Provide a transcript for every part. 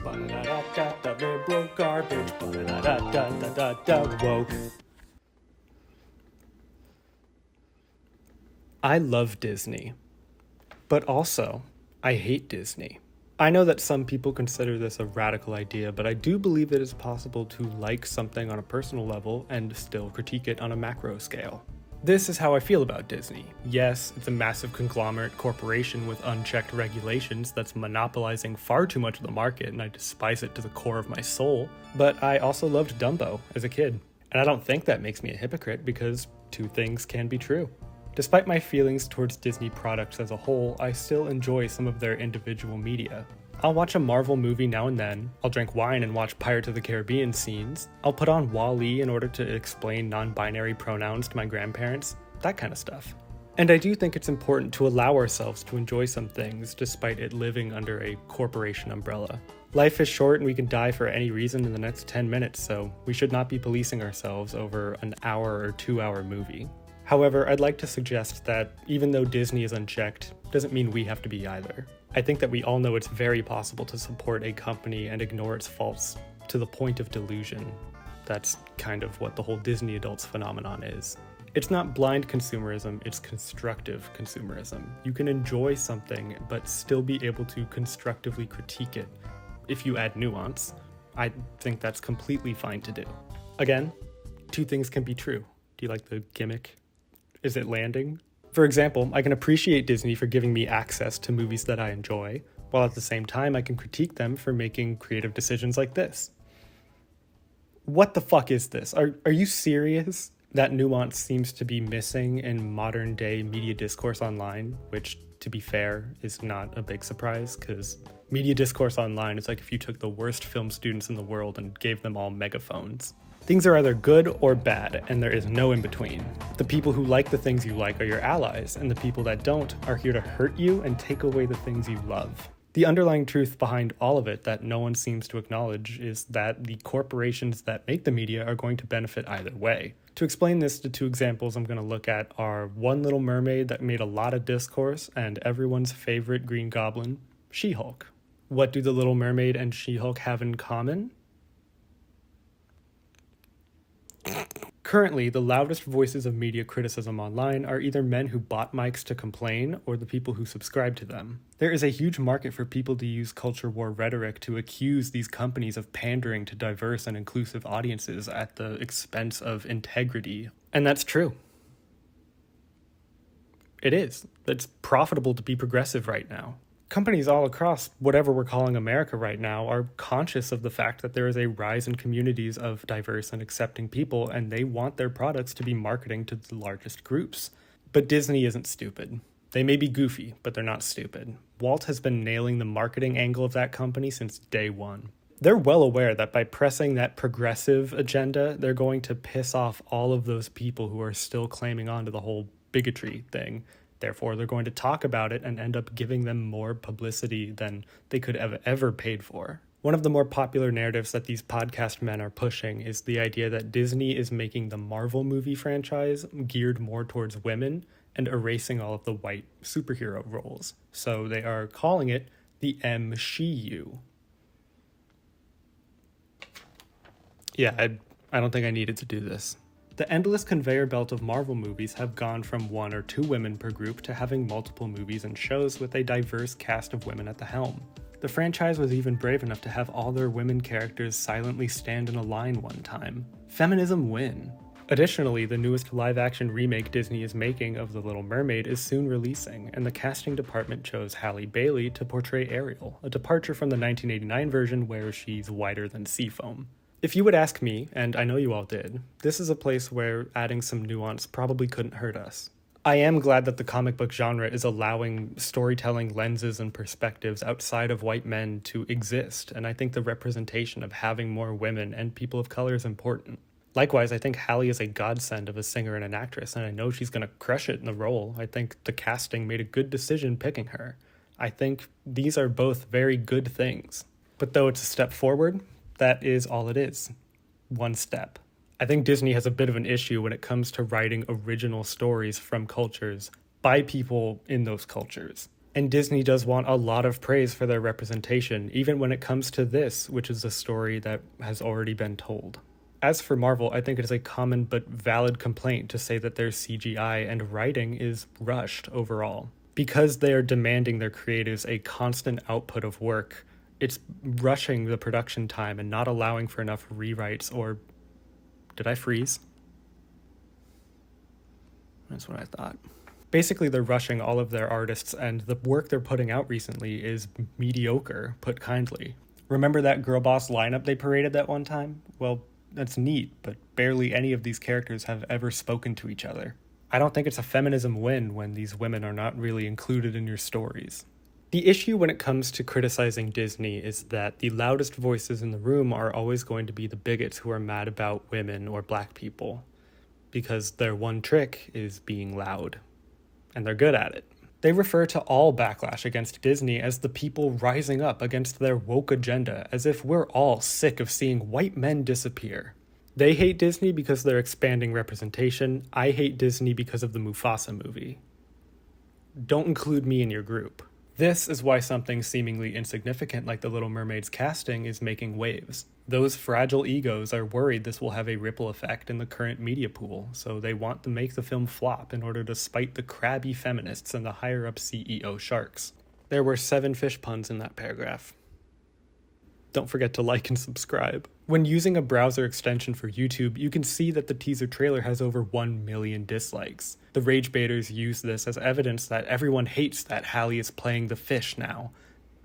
Ba-da-da-da-da, liberal garbage. Ba-da-da-da-da-da, woke. I love Disney, but also I hate Disney. I know that some people consider this a radical idea, but I do believe it is possible to like something on a personal level and still critique it on a macro scale. This is how I feel about Disney. Yes, it's a massive conglomerate corporation with unchecked regulations that's monopolizing far too much of the market, and I despise it to the core of my soul. But I also loved Dumbo as a kid. And I don't think that makes me a hypocrite because two things can be true. Despite my feelings towards Disney products as a whole, I still enjoy some of their individual media. I'll watch a Marvel movie now and then, I'll drink wine and watch Pirates of the Caribbean scenes, I'll put on WALL-E in order to explain non-binary pronouns to my grandparents, that kind of stuff. And I do think it's important to allow ourselves to enjoy some things despite it living under a corporation umbrella. Life is short and we can die for any reason in the next 10 minutes, so we should not be policing ourselves over an hour or 2 hour movie. However, I'd like to suggest that even though Disney is unchecked, doesn't mean we have to be either. I think that we all know it's very possible to support a company and ignore its faults to the point of delusion. That's kind of what the whole Disney adults phenomenon is. It's not blind consumerism, it's constructive consumerism. You can enjoy something, but still be able to constructively critique it. If you add nuance, I think that's completely fine to do. Again, two things can be true. Do you like the gimmick? Is it landing? For example, I can appreciate Disney for giving me access to movies that I enjoy, while at the same time I can critique them for making creative decisions like this. What the fuck is this? Are you serious? That nuance seems to be missing in modern day media discourse online, which, to be fair, is not a big surprise, because media discourse online is like if you took the worst film students in the world and gave them all megaphones. Things are either good or bad, and there is no in between. The people who like the things you like are your allies, and the people that don't are here to hurt you and take away the things you love. The underlying truth behind all of it that no one seems to acknowledge is that the corporations that make the media are going to benefit either way. To explain this, the two examples I'm going to look at are One Little Mermaid that made a lot of discourse, and everyone's favorite Green Goblin, She-Hulk. What do The Little Mermaid and She-Hulk have in common? Currently, the loudest voices of media criticism online are either men who bought mics to complain or the people who subscribe to them. There is a huge market for people to use culture war rhetoric to accuse these companies of pandering to diverse and inclusive audiences at the expense of integrity. And that's true. It is. It's profitable to be progressive right now. Companies all across whatever we're calling America right now are conscious of the fact that there is a rise in communities of diverse and accepting people, and they want their products to be marketing to the largest groups. But Disney isn't stupid. They may be goofy, but they're not stupid. Walt has been nailing the marketing angle of that company since day one. They're well aware that by pressing that progressive agenda, they're going to piss off all of those people who are still claiming on to the whole bigotry thing. Therefore, they're going to talk about it and end up giving them more publicity than they could have ever paid for. One of the more popular narratives that these podcast men are pushing is the idea that Disney is making the Marvel movie franchise geared more towards women and erasing all of the white superhero roles. So they are calling it the MCU. Yeah, I don't think I needed to do this. The endless conveyor belt of Marvel movies have gone from 1 or 2 women per group to having multiple movies and shows with a diverse cast of women at the helm. The franchise was even brave enough to have all their women characters silently stand in a line one time. Feminism win. Additionally, the newest live-action remake Disney is making of The Little Mermaid is soon releasing, and the casting department chose Halle Bailey to portray Ariel, a departure from the 1989 version where she's whiter than seafoam. If you would ask me, and I know you all did, this is a place where adding some nuance probably couldn't hurt us. I am glad that the comic book genre is allowing storytelling lenses and perspectives outside of white men to exist, and I think the representation of having more women and people of color is important. Likewise, I think Halle is a godsend of a singer and an actress, and I know she's going to crush it in the role. I think the casting made a good decision picking her. I think these are both very good things. But though it's a step forward, that is all it is. One step. I think Disney has a bit of an issue when it comes to writing original stories from cultures by people in those cultures. And Disney does want a lot of praise for their representation, even when it comes to this, which is a story that has already been told. As for Marvel, I think it is a common but valid complaint to say that their CGI and writing is rushed overall. Because they are demanding their creatives a constant output of work, it's rushing the production time and not allowing for enough rewrites or... Did I freeze? That's what I thought. Basically, they're rushing all of their artists, and the work they're putting out recently is mediocre, put kindly. Remember that girl boss lineup they paraded that one time? Well, that's neat, but barely any of these characters have ever spoken to each other. I don't think it's a feminism win when these women are not really included in your stories. The issue when it comes to criticizing Disney is that the loudest voices in the room are always going to be the bigots who are mad about women or black people, because their one trick is being loud. And they're good at it. They refer to all backlash against Disney as the people rising up against their woke agenda, as if we're all sick of seeing white men disappear. They hate Disney because they're expanding representation. I hate Disney because of the Mufasa movie. Don't include me in your group. This is why something seemingly insignificant like The Little Mermaid's casting is making waves. Those fragile egos are worried this will have a ripple effect in the current media pool, so they want to make the film flop in order to spite the crabby feminists and the higher-up CEO sharks. There were 7 fish puns in that paragraph. Don't forget to like and subscribe. When using a browser extension for YouTube, you can see that the teaser trailer has over 1 million dislikes. The rage baiters use this as evidence that everyone hates that Hallie is playing the fish now.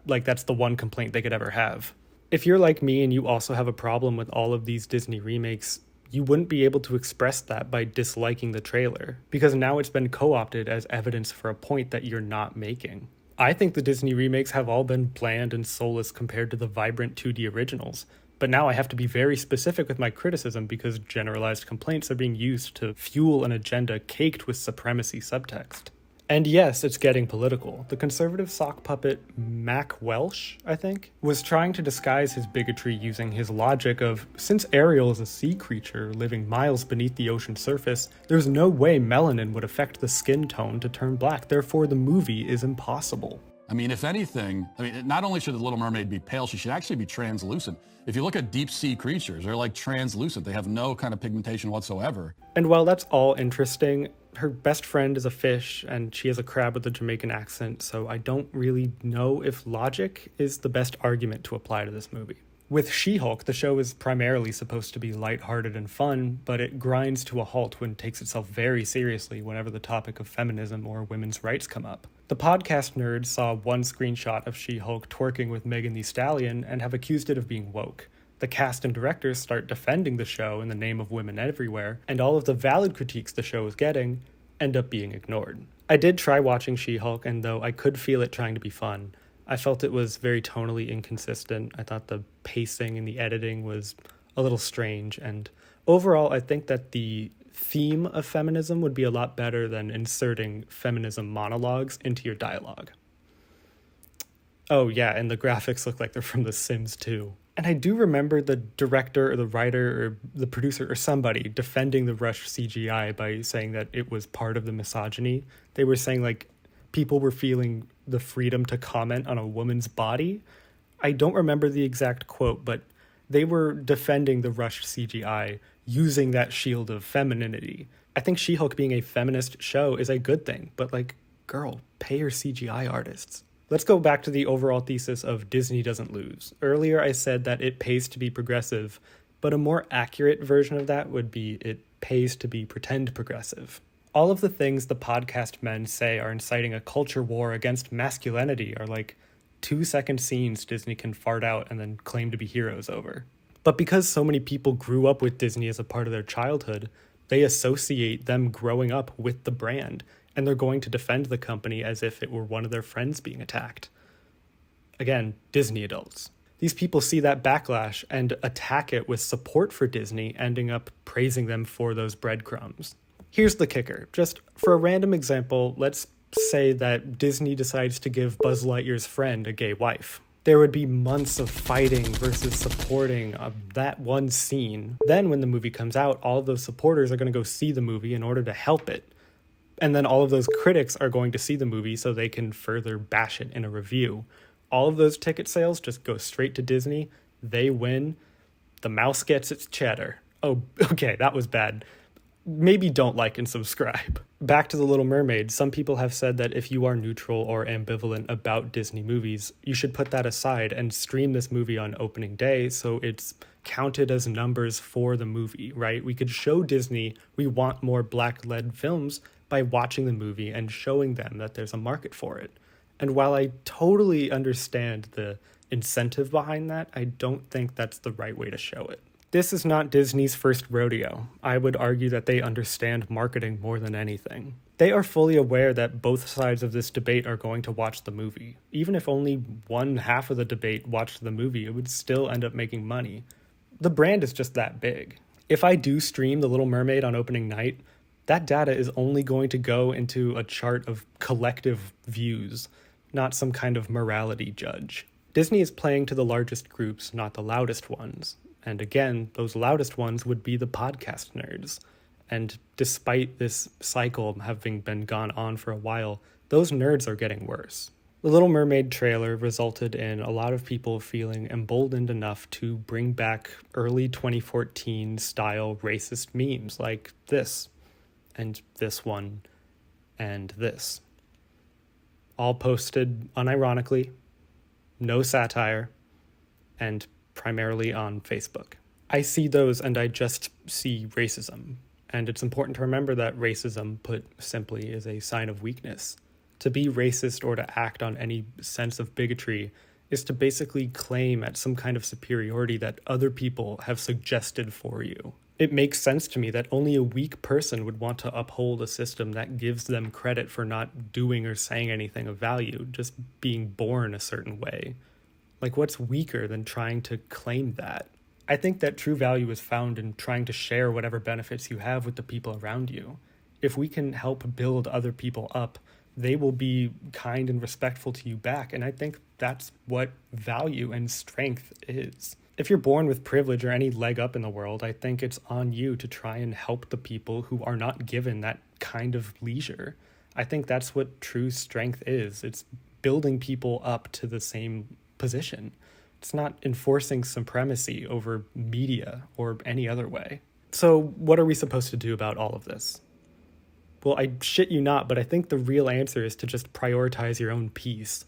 Like that's the one complaint they could ever have. If you're like me and you also have a problem with all of these Disney remakes, you wouldn't be able to express that by disliking the trailer, because now it's been co-opted as evidence for a point that you're not making. I think the Disney remakes have all been bland and soulless compared to the vibrant 2D originals, but now I have to be very specific with my criticism because generalized complaints are being used to fuel an agenda caked with supremacy subtext. And yes, it's getting political. The conservative sock puppet Mac Welsh, I think, was trying to disguise his bigotry using his logic of, since Ariel is a sea creature living miles beneath the ocean surface, there's no way melanin would affect the skin tone to turn black, therefore the movie is impossible. I mean, if anything, not only should the Little Mermaid be pale, she should actually be translucent. If you look at deep sea creatures, they're like translucent. They have no kind of pigmentation whatsoever. And while that's all interesting, her best friend is a fish and she has a crab with a Jamaican accent, so I don't really know if logic is the best argument to apply to this movie. With She-Hulk, the show is primarily supposed to be lighthearted and fun, but it grinds to a halt when it takes itself very seriously whenever the topic of feminism or women's rights come up. The podcast nerds saw one screenshot of She-Hulk twerking with Megan Thee Stallion and have accused it of being woke. The cast and directors start defending the show in the name of women everywhere, and all of the valid critiques the show is getting end up being ignored. I did try watching She-Hulk, and though I could feel it trying to be fun, I felt it was very tonally inconsistent. I thought the pacing and the editing was a little strange, and overall I think that the theme of feminism would be a lot better than inserting feminism monologues into your dialogue. Oh yeah, and the graphics look like they're from The Sims 2. And I do remember the director or the writer or the producer or somebody defending the rush CGI by saying that it was part of the misogyny. They were saying like people were feeling the freedom to comment on a woman's body. I don't remember the exact quote, but they were defending the rushed CGI using that shield of femininity. I think She-Hulk being a feminist show is a good thing, but like, girl, pay your CGI artists. Let's go back to the overall thesis of Disney doesn't lose. Earlier I said that it pays to be progressive, but a more accurate version of that would be it pays to be pretend progressive. All of the things the podcast men say are inciting a culture war against masculinity are like 2-second scenes Disney can fart out and then claim to be heroes over. But because so many people grew up with Disney as a part of their childhood, they associate them growing up with the brand, and they're going to defend the company as if it were one of their friends being attacked. Again, Disney adults. These people see that backlash and attack it with support for Disney, ending up praising them for those breadcrumbs. Here's the kicker. Just for a random example, let's say that Disney decides to give Buzz Lightyear's friend a gay wife. There would be months of fighting versus supporting that one scene. Then when the movie comes out, all of those supporters are going to go see the movie in order to help it. And then all of those critics are going to see the movie so they can further bash it in a review. All of those ticket sales just go straight to Disney. They win. The mouse gets its cheddar. Oh, okay, that was bad. Maybe don't like and subscribe. Back to The Little Mermaid, some people have said that if you are neutral or ambivalent about Disney movies, you should put that aside and stream this movie on opening day so it's counted as numbers for the movie, right? We could show Disney we want more black-led films by watching the movie and showing them that there's a market for it. And while I totally understand the incentive behind that, I don't think that's the right way to show it. This is not Disney's first rodeo. I would argue that they understand marketing more than anything. They are fully aware that both sides of this debate are going to watch the movie. Even if only one half of the debate watched the movie, it would still end up making money. The brand is just that big. If I do stream The Little Mermaid on opening night, that data is only going to go into a chart of collective views, not some kind of morality judge. Disney is playing to the largest groups, not the loudest ones. And again, those loudest ones would be the podcast nerds. And despite this cycle having been gone on for a while, those nerds are getting worse. The Little Mermaid trailer resulted in a lot of people feeling emboldened enough to bring back early 2014 style racist memes like this, and this one, and this. All posted unironically, no satire, and primarily on Facebook. I see those and I just see racism. And it's important to remember that racism, put simply, is a sign of weakness. To be racist or to act on any sense of bigotry is to basically claim at some kind of superiority that other people have suggested for you. It makes sense to me that only a weak person would want to uphold a system that gives them credit for not doing or saying anything of value, just being born a certain way. Like, what's weaker than trying to claim that? I think that true value is found in trying to share whatever benefits you have with the people around you. If we can help build other people up, they will be kind and respectful to you back, and I think that's what value and strength is. If you're born with privilege or any leg up in the world, I think it's on you to try and help the people who are not given that kind of leisure. I think that's what true strength is. It's building people up to the same position. It's not enforcing supremacy over media or any other way. So what are we supposed to do about all of this? Well, I shit you not, but I think the real answer is to just prioritize your own peace.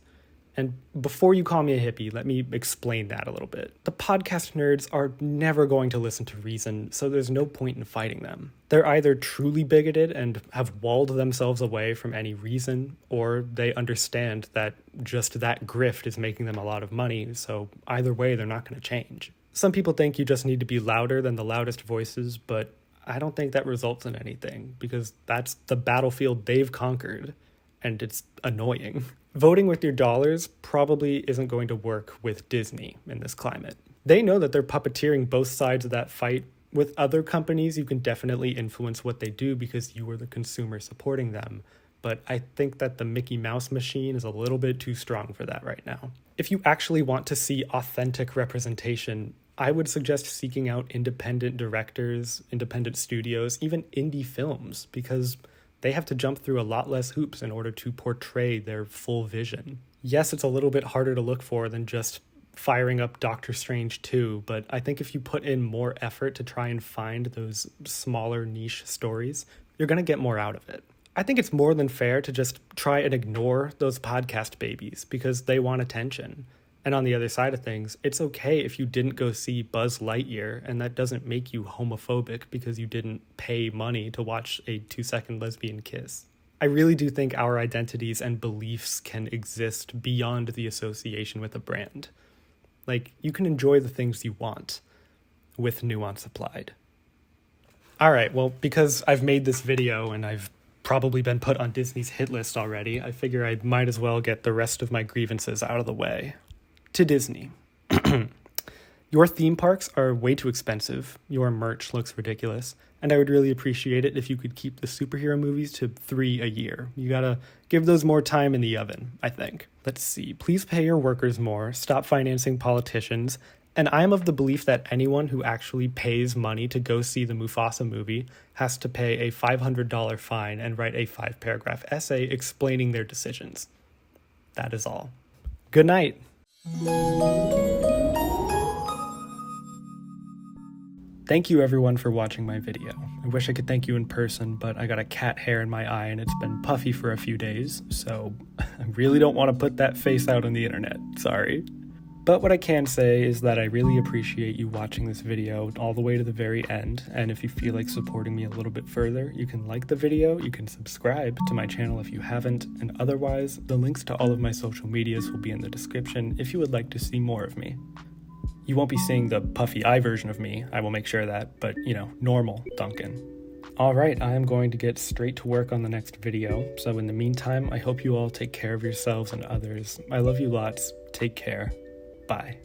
And before you call me a hippie, let me explain that a little bit. The podcast nerds are never going to listen to reason, so there's no point in fighting them. They're either truly bigoted and have walled themselves away from any reason, or they understand that just that grift is making them a lot of money, so either way, they're not going to change. Some people think you just need to be louder than the loudest voices, but I don't think that results in anything, because that's the battlefield they've conquered, and it's annoying. Voting with your dollars probably isn't going to work with Disney in this climate. They know that they're puppeteering both sides of that fight. With other companies, you can definitely influence what they do because you are the consumer supporting them. But I think that the Mickey Mouse machine is a little bit too strong for that right now. If you actually want to see authentic representation, I would suggest seeking out independent directors, independent studios, even indie films, because they have to jump through a lot less hoops in order to portray their full vision. Yes, it's a little bit harder to look for than just firing up Doctor Strange 2, but I think if you put in more effort to try and find those smaller niche stories, you're going to get more out of it. I think it's more than fair to just try and ignore those podcast babies because they want attention. And on the other side of things, it's okay if you didn't go see Buzz Lightyear, and that doesn't make you homophobic because you didn't pay money to watch a 2-second lesbian kiss. I really do think our identities and beliefs can exist beyond the association with a brand. Like, you can enjoy the things you want, with nuance applied. Alright, well, because I've made this video and I've probably been put on Disney's hit list already, I figure I might as well get the rest of my grievances out of the way. To Disney. Your theme parks are way too expensive, your merch looks ridiculous, and I would really appreciate it if you could keep the superhero movies to 3 a year. You gotta give those more time in the oven, I think. Let's see, please pay your workers more, stop financing politicians, And I am of the belief that anyone who actually pays money to go see the Mufasa movie has to pay a $500 fine and write a 5-paragraph essay explaining their decisions. That is all. Good night. Thank you everyone for watching my video. I wish I could thank you in person, but I got a cat hair in my eye and it's been puffy for a few days, so I really don't want to put that face out on the internet, sorry. But what I can say is that I really appreciate you watching this video all the way to the very end, and if you feel like supporting me a little bit further, you can like the video, you can subscribe to my channel if you haven't, and otherwise, the links to all of my social medias will be in the description if you would like to see more of me. You won't be seeing the puffy eye version of me, I will make sure of that, but normal Duncan. Alright, I am going to get straight to work on the next video, so in the meantime, I hope you all take care of yourselves and others. I love you lots, take care, bye.